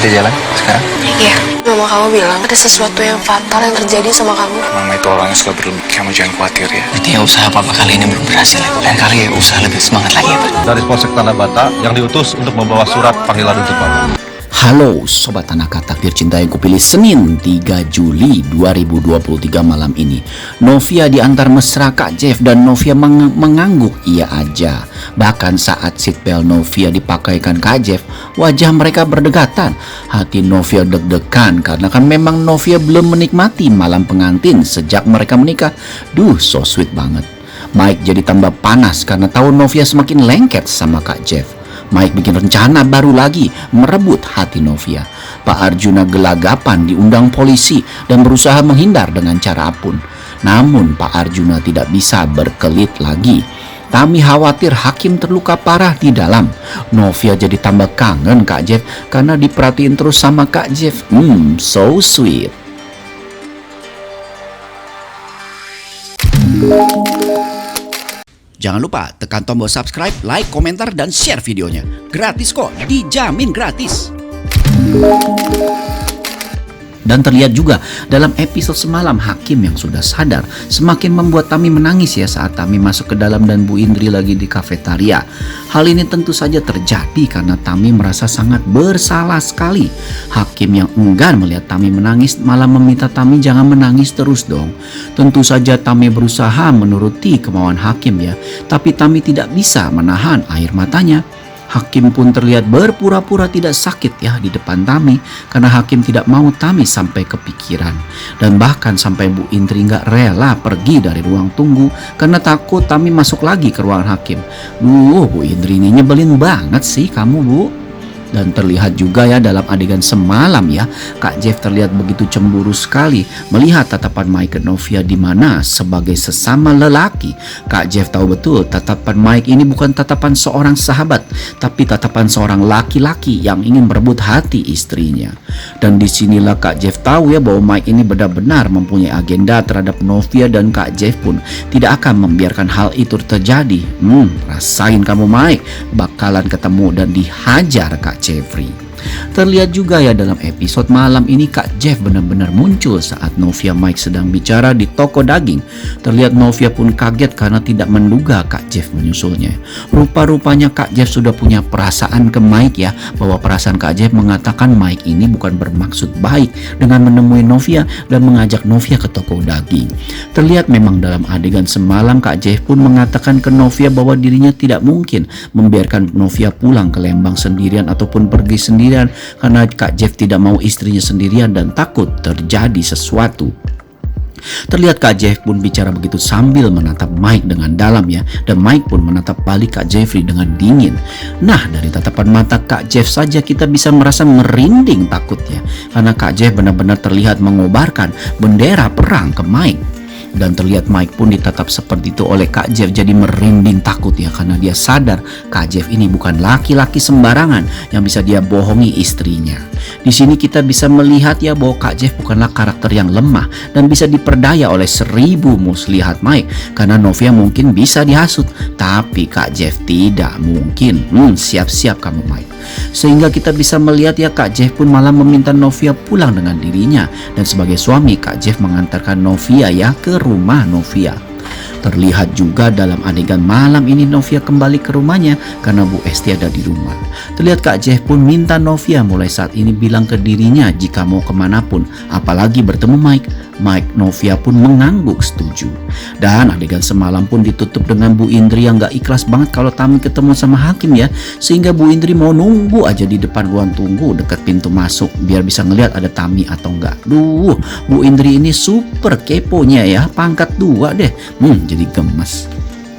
Kita jalan sekarang. Iya, mama kamu bilang ada sesuatu yang fatal yang terjadi sama kamu. Mama itu orangnya suka berlebih. Kamu jangan khawatir ya. Berarti ya usaha papa kali ini belum berhasil ya. Lain kali ya usaha lebih semangat lagi ya Pak. Dari Polsek Tanah Bata yang diutus untuk membawa surat panggilan untuk Bapak. Halo Sobat Tanaka, takdir cinta yang kupilih Senin 3 Juli 2023 malam ini. Novia diantar mesra Kak Jeff dan Novia mengangguk iya aja. Bahkan saat seatbelt Novia dipakaikan Kak Jeff, wajah mereka berdekatan. Hati Novia deg-degan karena kan memang Novia belum menikmati malam pengantin sejak mereka menikah. Duh, so sweet banget. Mike jadi tambah panas karena tahu Novia semakin lengket sama Kak Jeff. Mike bikin rencana baru lagi merebut hati Novia. Pak Arjuna gelagapan diundang polisi dan berusaha menghindar dengan cara apapun. Namun Pak Arjuna tidak bisa berkelit lagi. Tami khawatir Hakim terluka parah di dalam. Novia jadi tambah kangen Kak Jeff karena diperhatiin terus sama Kak Jeff. So sweet. Jangan lupa tekan tombol subscribe, like, komentar, dan share videonya. Gratis kok, dijamin gratis. Dan terlihat juga dalam episode semalam Hakim yang sudah sadar semakin membuat Tami menangis ya saat Tami masuk ke dalam dan Bu Indri lagi di kafetaria. Hal ini tentu saja terjadi karena Tami merasa sangat bersalah sekali. Hakim yang enggan melihat Tami menangis malah meminta Tami jangan menangis terus dong. Tentu saja Tami berusaha menuruti kemauan Hakim ya, tapi Tami tidak bisa menahan air matanya. Hakim pun terlihat berpura-pura tidak sakit ya di depan Tami karena Hakim tidak mau Tami sampai kepikiran. Dan bahkan sampai Bu Indri nggak rela pergi dari ruang tunggu karena takut Tami masuk lagi ke ruangan Hakim. Bu Indri ini nyebelin banget sih kamu Bu. Dan terlihat juga ya dalam adegan semalam ya, Kak Jeff terlihat begitu cemburu sekali melihat tatapan Mike ke Novia di mana sebagai sesama lelaki. Kak Jeff tahu betul tatapan Mike ini bukan tatapan seorang sahabat, tapi tatapan seorang laki-laki yang ingin merebut hati istrinya. Dan disinilah Kak Jeff tahu ya bahwa Mike ini benar-benar mempunyai agenda terhadap Novia dan Kak Jeff pun tidak akan membiarkan hal itu terjadi. Rasain kamu Mike, bakalan ketemu dan dihajar Kak Jeffrey. Terlihat juga ya dalam episode malam ini Kak Jeff benar-benar muncul saat Novia Mike sedang bicara di toko daging. Terlihat Novia pun kaget karena tidak menduga Kak Jeff menyusulnya. Rupa-rupanya Kak Jeff sudah punya perasaan ke Mike ya, bahwa perasaan Kak Jeff mengatakan Mike ini bukan bermaksud baik dengan menemui Novia dan mengajak Novia ke toko daging. Terlihat memang dalam adegan semalam Kak Jeff pun mengatakan ke Novia bahwa dirinya tidak mungkin membiarkan Novia pulang ke Lembang sendirian ataupun pergi sendirian karena Kak Jeff tidak mau istrinya sendirian dan takut terjadi sesuatu. Terlihat Kak Jeff pun bicara begitu sambil menatap Mike dengan dalam ya, dan Mike pun menatap balik Kak Jeffrey dengan dingin. Nah dari tatapan mata Kak Jeff saja kita bisa merasa merinding takutnya karena Kak Jeff benar-benar terlihat mengobarkan bendera perang ke Mike. Dan terlihat Mike pun ditatap seperti itu oleh Kak Jeff jadi merinding takut ya karena dia sadar Kak Jeff ini bukan laki-laki sembarangan yang bisa dia bohongi istrinya. Di sini kita bisa melihat ya bahwa Kak Jeff bukanlah karakter yang lemah dan bisa diperdaya oleh 1000 muslihat Mike karena Novia mungkin bisa dihasut tapi Kak Jeff tidak mungkin. Siap-siap kamu Mike. Sehingga kita bisa melihat ya Kak Jeff pun malah meminta Novia pulang dengan dirinya dan sebagai suami Kak Jeff mengantarkan Novia ya ke rumah Novia. Terlihat juga dalam adegan malam ini Novia kembali ke rumahnya karena Bu Esti ada di rumah. Terlihat Kak Jeff pun minta Novia mulai saat ini bilang ke dirinya jika mau kemanapun, apalagi bertemu Mike. Novia pun mengangguk setuju. Dan adegan semalam pun ditutup dengan Bu Indri yang gak ikhlas banget kalau Tami ketemu sama Hakim ya, sehingga Bu Indri mau nunggu aja di depan ruang tunggu dekat pintu masuk biar bisa ngelihat ada Tami atau enggak. Bu Indri ini super keponya ya, pangkat 2 deh. Jadi gemes.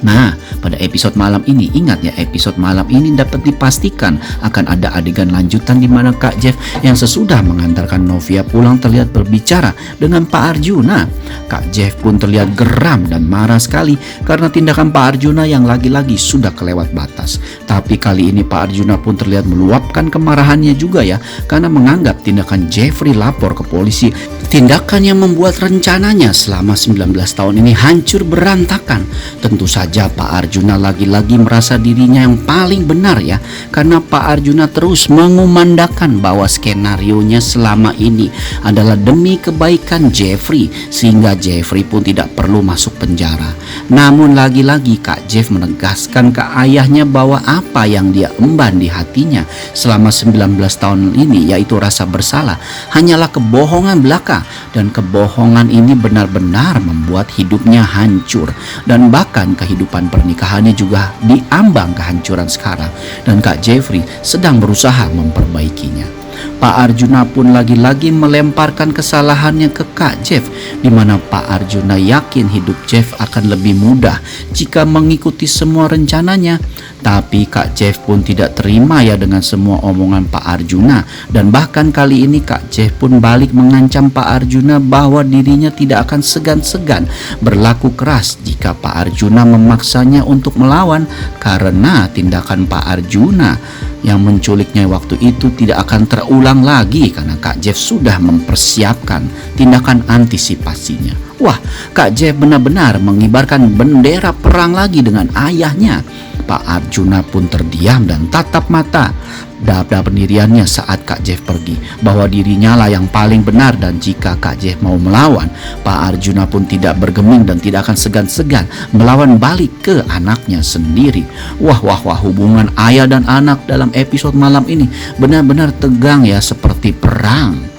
Nah, pada episode malam ini, ingat ya, episode malam ini dapat dipastikan akan ada adegan lanjutan di mana Kak Jeff yang sesudah mengantarkan Novia pulang terlihat berbicara dengan Pak Arjuna. Kak Jeff pun terlihat geram dan marah sekali karena tindakan Pak Arjuna yang lagi-lagi sudah kelewat batas. Tapi kali ini Pak Arjuna pun terlihat meluapkan kemarahannya juga ya, karena menganggap tindakan Jeffrey lapor ke polisi, tindakan yang membuat rencananya selama 19 tahun ini hancur berantakan. Tentu saja saja Pak Arjuna lagi-lagi merasa dirinya yang paling benar ya, karena Pak Arjuna terus mengumandangkan bahwa skenarionya selama ini adalah demi kebaikan Jeffrey, sehingga Jeffrey pun tidak perlu masuk penjara. Namun lagi-lagi Kak Jeff menegaskan ke ayahnya bahwa apa yang dia emban di hatinya selama 19 tahun ini, yaitu rasa bersalah, hanyalah kebohongan belaka, dan kebohongan ini benar-benar membuat hidupnya hancur, dan bahkan kehidupan pernikahannya juga diambang kehancuran sekarang, dan Kak Jeffrey sedang berusaha memperbaikinya. Pak Arjuna pun lagi-lagi melemparkan kesalahannya ke Kak Jeff, di mana Pak Arjuna yakin hidup Jeff akan lebih mudah jika mengikuti semua rencananya. Tapi Kak Jeff pun tidak terima ya dengan semua omongan Pak Arjuna, dan bahkan kali ini Kak Jeff pun balik mengancam Pak Arjuna bahwa dirinya tidak akan segan-segan berlaku keras jika Pak Arjuna memaksanya untuk melawan, karena tindakan Pak Arjuna yang menculiknya waktu itu tidak akan terulang lagi karena Kak Jeff sudah mempersiapkan tindakan antisipasinya. Wah, Kak Jeff benar-benar mengibarkan bendera perang lagi dengan ayahnya. Pak Arjuna pun terdiam dan tatap mata pada pendiriannya saat Kak Jeff pergi, bahwa dirinya lah yang paling benar, dan jika Kak Jeff mau melawan, Pak Arjuna pun tidak bergeming dan tidak akan segan-segan melawan balik ke anaknya sendiri. Wah, hubungan ayah dan anak dalam episode malam ini benar-benar tegang ya, seperti perang.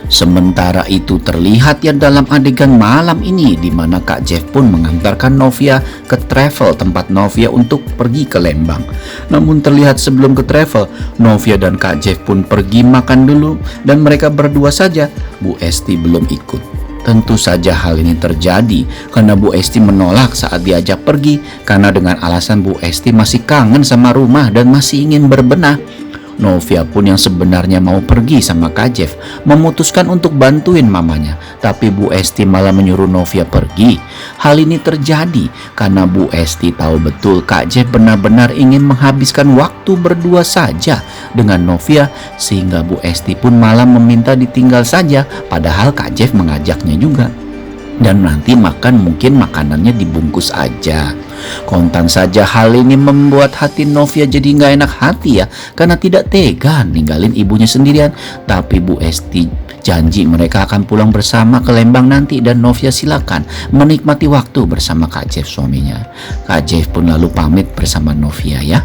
Sementara itu terlihat ya dalam adegan malam ini, di mana Kak Jeff pun mengantarkan Novia ke travel tempat Novia untuk pergi ke Lembang. Namun terlihat sebelum ke travel, Novia dan Kak Jeff pun pergi makan dulu, dan mereka berdua saja. Bu Esti belum ikut. Tentu saja hal ini terjadi karena Bu Esti menolak saat diajak pergi, karena dengan alasan Bu Esti masih kangen sama rumah dan masih ingin berbenah. Novia pun yang sebenarnya mau pergi sama Kak Jeff memutuskan untuk bantuin mamanya, tapi Bu Esti malah menyuruh Novia pergi. Hal ini terjadi karena Bu Esti tahu betul Kak Jeff benar-benar ingin menghabiskan waktu berdua saja dengan Novia, sehingga Bu Esti pun malah meminta ditinggal saja, padahal Kak Jeff mengajaknya juga. Dan nanti makan mungkin makanannya dibungkus aja. Kontan saja hal ini membuat hati Novia jadi nggak enak hati ya, karena tidak tega ninggalin ibunya sendirian. Tapi Bu Esti janji mereka akan pulang bersama ke Lembang nanti, dan Novia silakan menikmati waktu bersama Kak Jeff suaminya. Kak Jeff pun lalu pamit bersama Novia ya.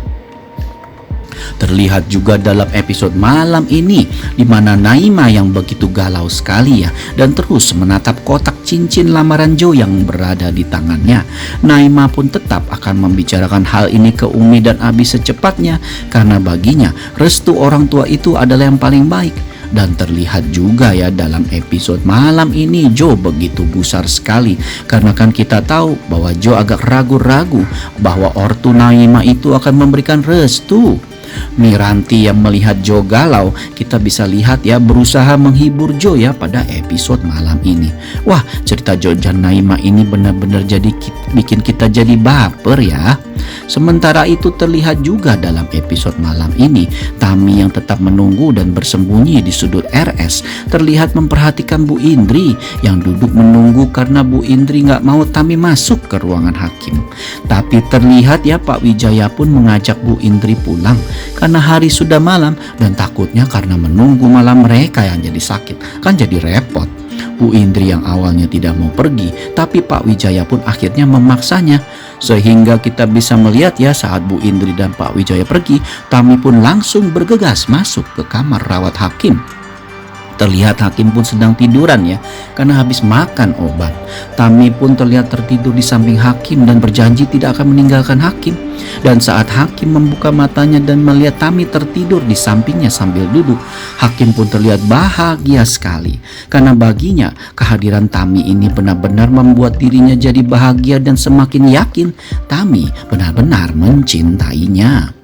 Terlihat juga dalam episode malam ini, di mana Naima yang begitu galau sekali ya, dan terus menatap kotak cincin lamaran Joe yang berada di tangannya. Naima pun tetap akan membicarakan hal ini ke Umi dan Abi secepatnya, karena baginya restu orang tua itu adalah yang paling baik. Dan terlihat juga ya dalam episode malam ini Joe begitu gusar sekali, karena kan kita tahu bahwa Joe agak ragu-ragu bahwa ortu Naima itu akan memberikan restu. Miranti yang melihat Joe galau, kita bisa lihat ya berusaha menghibur Joe ya pada episode malam ini. Wah, cerita Joe dan Naima ini benar-benar jadi bikin kita jadi baper ya. Sementara itu terlihat juga dalam episode malam ini Tami yang tetap menunggu dan bersembunyi di sudut RS terlihat memperhatikan Bu Indri yang duduk menunggu, karena Bu Indri nggak mau Tami masuk ke ruangan hakim. Tapi terlihat ya Pak Wijaya pun mengajak Bu Indri pulang karena hari sudah malam, dan takutnya karena menunggu malam mereka yang jadi sakit, kan jadi repot. Bu Indri yang awalnya tidak mau pergi, tapi Pak Wijaya pun akhirnya memaksanya, sehingga kita bisa melihat ya saat Bu Indri dan Pak Wijaya pergi, Tami pun langsung bergegas masuk ke kamar rawat hakim. Terlihat hakim pun sedang tiduran ya, karena habis makan obat. Tami pun terlihat tertidur di samping hakim dan berjanji tidak akan meninggalkan hakim. Dan saat hakim membuka matanya dan melihat Tami tertidur di sampingnya sambil duduk, hakim pun terlihat bahagia sekali, karena baginya kehadiran Tami ini benar-benar membuat dirinya jadi bahagia dan semakin yakin Tami benar-benar mencintainya.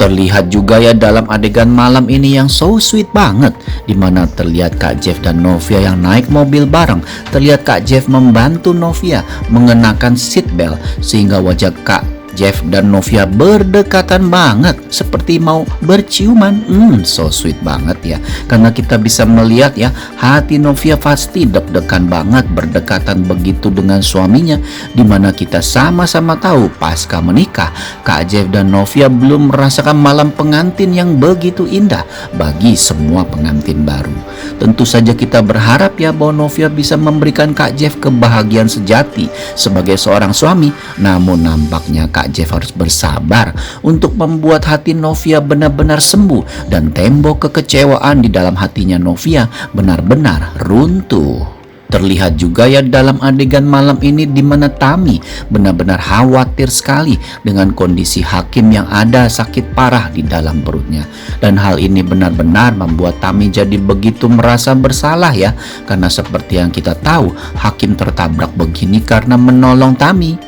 Terlihat juga ya dalam adegan malam ini yang so sweet banget, dimana terlihat Kak Jeff dan Novia yang naik mobil bareng. Terlihat Kak Jeff membantu Novia mengenakan seatbelt, sehingga wajah Kak Jeff dan Novia berdekatan banget, seperti mau berciuman. So sweet banget ya. Karena kita bisa melihat ya, hati Novia pasti deg-degan banget berdekatan begitu dengan suaminya, dimana kita sama-sama tahu pasca menikah, Kak Jeff dan Novia belum merasakan malam pengantin yang begitu indah bagi semua pengantin baru. Tentu saja kita berharap ya bahwa Novia bisa memberikan Kak Jeff kebahagiaan sejati sebagai seorang suami. Namun nampaknya Kak Jeff harus bersabar untuk membuat hati Novia benar-benar sembuh dan tembok kekecewaan di dalam hatinya Novia benar-benar runtuh. Terlihat juga ya dalam adegan malam ini di mana Tami benar-benar khawatir sekali dengan kondisi Hakim yang ada sakit parah di dalam perutnya. Dan hal ini benar-benar membuat Tami jadi begitu merasa bersalah ya. Karena seperti yang kita tahu, Hakim tertabrak begini karena menolong Tami.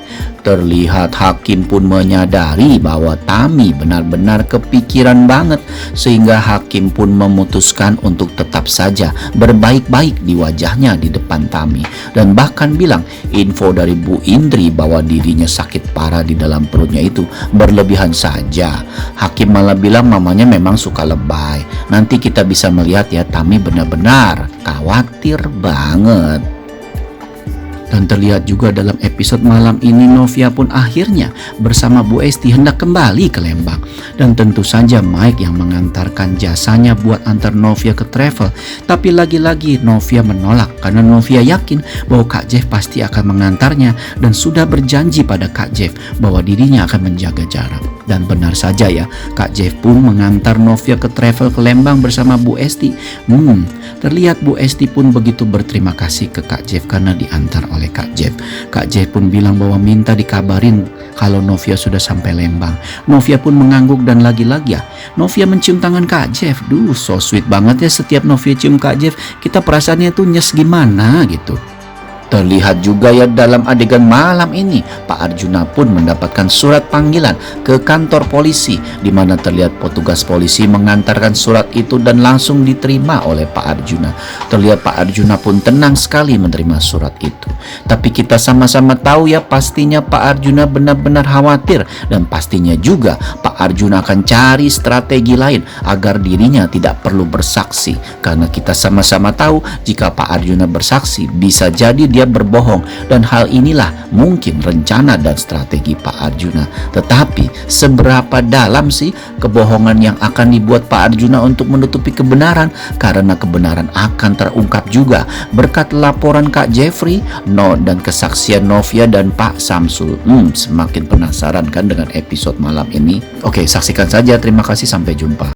Terlihat Hakim pun menyadari bahwa Tami benar-benar kepikiran banget, sehingga Hakim pun memutuskan untuk tetap saja berbaik-baik di wajahnya di depan Tami, dan bahkan bilang info dari Bu Indri bahwa dirinya sakit parah di dalam perutnya itu berlebihan saja. Hakim malah bilang mamanya memang suka lebay. Nanti kita bisa melihat ya, Tami benar-benar khawatir banget. Dan terlihat juga dalam episode malam ini Novia pun akhirnya bersama Bu Esti hendak kembali ke Lembang. Dan tentu saja Mike yang mengantarkan jasanya buat antar Novia ke travel. Tapi lagi-lagi Novia menolak karena Novia yakin bahwa Kak Jeff pasti akan mengantarnya dan sudah berjanji pada Kak Jeff bahwa dirinya akan menjaga jarak. Dan benar saja ya, Kak Jeff pun mengantar Novia ke travel ke Lembang bersama Bu Esti. Terlihat Bu Esti pun begitu berterima kasih ke Kak Jeff karena diantar oleh Kak Jeff. Kak Jeff pun bilang bahwa minta dikabarin kalau Novia sudah sampai Lembang. Novia pun mengangguk dan lagi-lagi ya, Novia mencium tangan Kak Jeff. So sweet banget ya, setiap Novia cium Kak Jeff, kita perasaannya tuh nyes gimana gitu. Terlihat juga ya dalam adegan malam ini, Pak Arjuna pun mendapatkan surat panggilan ke kantor polisi, di mana terlihat petugas polisi mengantarkan surat itu dan langsung diterima oleh Pak Arjuna. Terlihat Pak Arjuna pun tenang sekali menerima surat itu. Tapi kita sama-sama tahu ya, pastinya Pak Arjuna benar-benar khawatir, dan pastinya juga Pak Arjuna akan cari strategi lain agar dirinya tidak perlu bersaksi. Karena kita sama-sama tahu jika Pak Arjuna bersaksi bisa jadi dia berbohong, dan hal inilah mungkin rencana dan strategi Pak Arjuna. Tetapi seberapa dalam sih kebohongan yang akan dibuat Pak Arjuna untuk menutupi kebenaran? Karena kebenaran akan terungkap juga berkat laporan Kak Jeffrey, dan kesaksian Novia dan Pak Samsul. Semakin penasaran kan dengan episode malam ini? Oke, saksikan saja. Terima kasih, sampai jumpa.